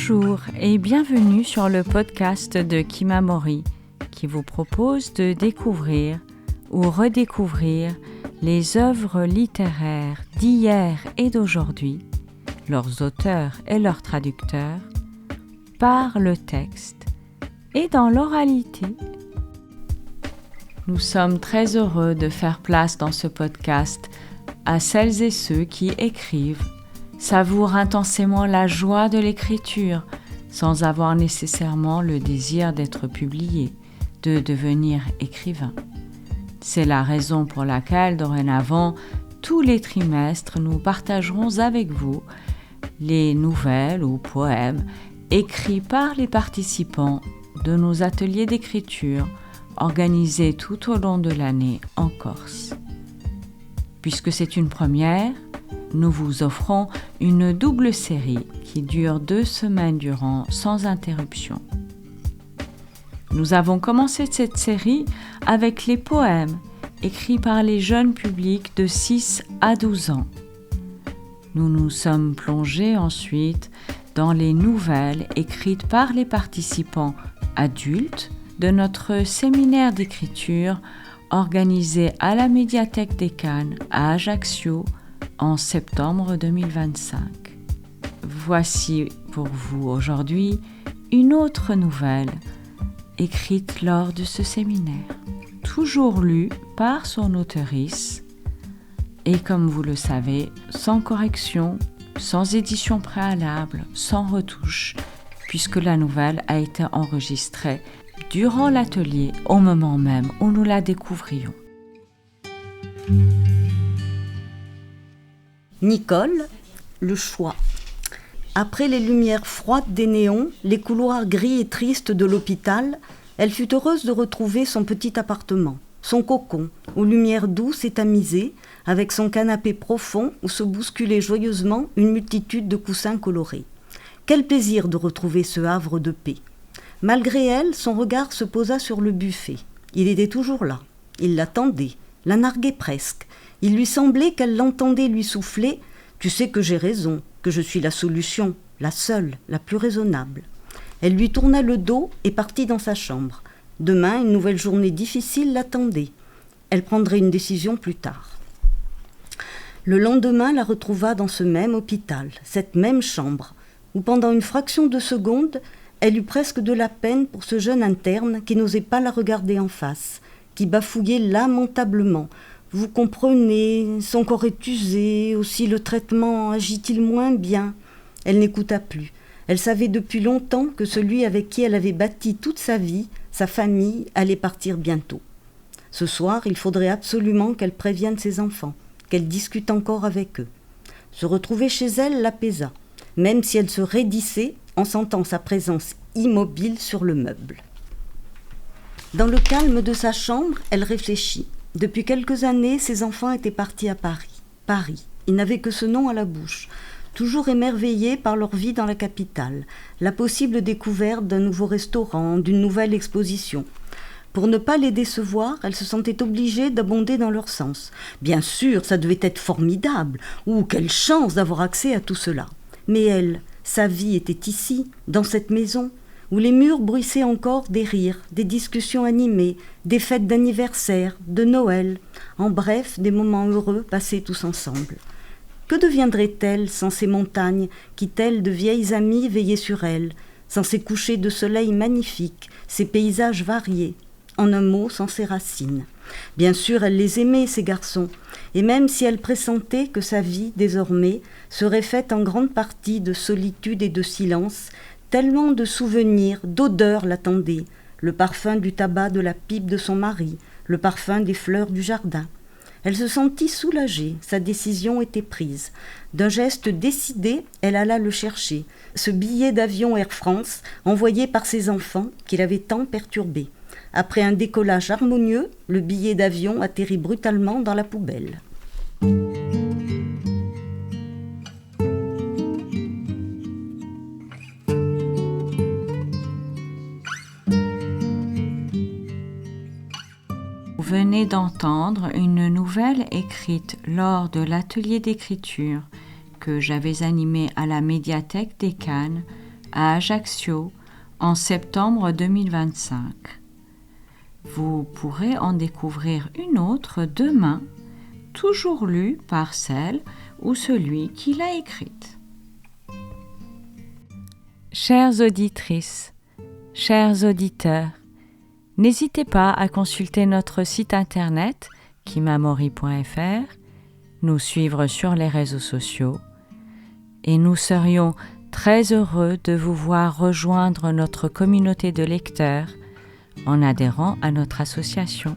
Bonjour et bienvenue sur le podcast de Kimamori qui vous propose de découvrir ou redécouvrir les œuvres littéraires d'hier et d'aujourd'hui, leurs auteurs et leurs traducteurs, par le texte et dans l'oralité. Nous sommes très heureux de faire place dans ce podcast à celles et ceux qui écrivent, savourent intensément la joie de l'écriture sans avoir nécessairement le désir d'être publié, de devenir écrivain. C'est la raison pour laquelle, dorénavant, tous les trimestres, nous partagerons avec vous les nouvelles ou poèmes écrits par les participants de nos ateliers d'écriture organisés tout au long de l'année en Corse. Puisque c'est une première, nous vous offrons une double série qui dure 2 semaines durant sans interruption. Nous avons commencé cette série avec les poèmes écrits par les jeunes publics de 6 à 12 ans. Nous nous sommes plongés ensuite dans les nouvelles écrites par les participants adultes de notre séminaire d'écriture organisé à la médiathèque des Cannes à Ajaccio en septembre 2025. Voici pour vous aujourd'hui une autre nouvelle écrite lors de ce séminaire, toujours lue par son auteurice et comme vous le savez, sans correction, sans édition préalable, sans retouche, puisque la nouvelle a été enregistrée durant l'atelier au moment même où nous la découvrions. Nicole, le choix. Après les lumières froides des néons, les couloirs gris et tristes de l'hôpital, elle fut heureuse de retrouver son petit appartement, son cocon, aux lumières douces et tamisées, avec son canapé profond où se bousculait joyeusement une multitude de coussins colorés. Quel plaisir de retrouver ce havre de paix. Malgré elle, son regard se posa sur le buffet. Il était toujours là. Il l'attendait, la narguait presque. Il lui semblait qu'elle l'entendait lui souffler « Tu sais que j'ai raison, que je suis la solution, la seule, la plus raisonnable. » Elle lui tourna le dos et partit dans sa chambre. Demain, une nouvelle journée difficile l'attendait. Elle prendrait une décision plus tard. Le lendemain la retrouva dans ce même hôpital, cette même chambre, où pendant une fraction de seconde, elle eut presque de la peine pour ce jeune interne qui n'osait pas la regarder en face, qui bafouillait lamentablement. Vous comprenez, son corps est usé, aussi le traitement agit-il moins bien. Elle n'écouta plus. Elle savait depuis longtemps que celui avec qui elle avait bâti toute sa vie, sa famille, allait partir bientôt. Ce soir, il faudrait absolument qu'elle prévienne ses enfants, qu'elle discute encore avec eux. Se retrouver chez elle l'apaisa, même si elle se raidissait en sentant sa présence immobile sur le meuble. Dans le calme de sa chambre, elle réfléchit. Depuis quelques années, ses enfants étaient partis à Paris. Paris, ils n'avaient que ce nom à la bouche, toujours émerveillés par leur vie dans la capitale, la possible découverte d'un nouveau restaurant, d'une nouvelle exposition. Pour ne pas les décevoir, elle se sentait obligée d'abonder dans leur sens. Bien sûr, ça devait être formidable. Quelle chance d'avoir accès à tout cela. Mais elle, sa vie était ici, dans cette maison, où les murs bruissaient encore des rires, des discussions animées, des fêtes d'anniversaire, de Noël, en bref, des moments heureux passés tous ensemble. Que deviendrait-elle sans ces montagnes qui, telles de vieilles amies, veillaient sur elle, sans ces couchers de soleil magnifiques, ces paysages variés, en un mot, sans ces racines. Bien sûr, elle les aimait, ces garçons, et même si elle pressentait que sa vie, désormais, serait faite en grande partie de solitude et de silence, tellement de souvenirs, d'odeurs l'attendaient, le parfum du tabac de la pipe de son mari, le parfum des fleurs du jardin. Elle se sentit soulagée, sa décision était prise. D'un geste décidé, elle alla le chercher, ce billet d'avion Air France envoyé par ses enfants qui l'avait tant perturbé. Après un décollage harmonieux, le billet d'avion atterrit brutalement dans la poubelle. Vous venez d'entendre une nouvelle écrite lors de l'atelier d'écriture que j'avais animé à la médiathèque des Cannes à Ajaccio en septembre 2025. Vous pourrez en découvrir une autre demain, toujours lue par celle ou celui qui l'a écrite. Chères auditrices, chers auditeurs, n'hésitez pas à consulter notre site internet kimamori.fr, nous suivre sur les réseaux sociaux et nous serions très heureux de vous voir rejoindre notre communauté de lecteurs en adhérant à notre association.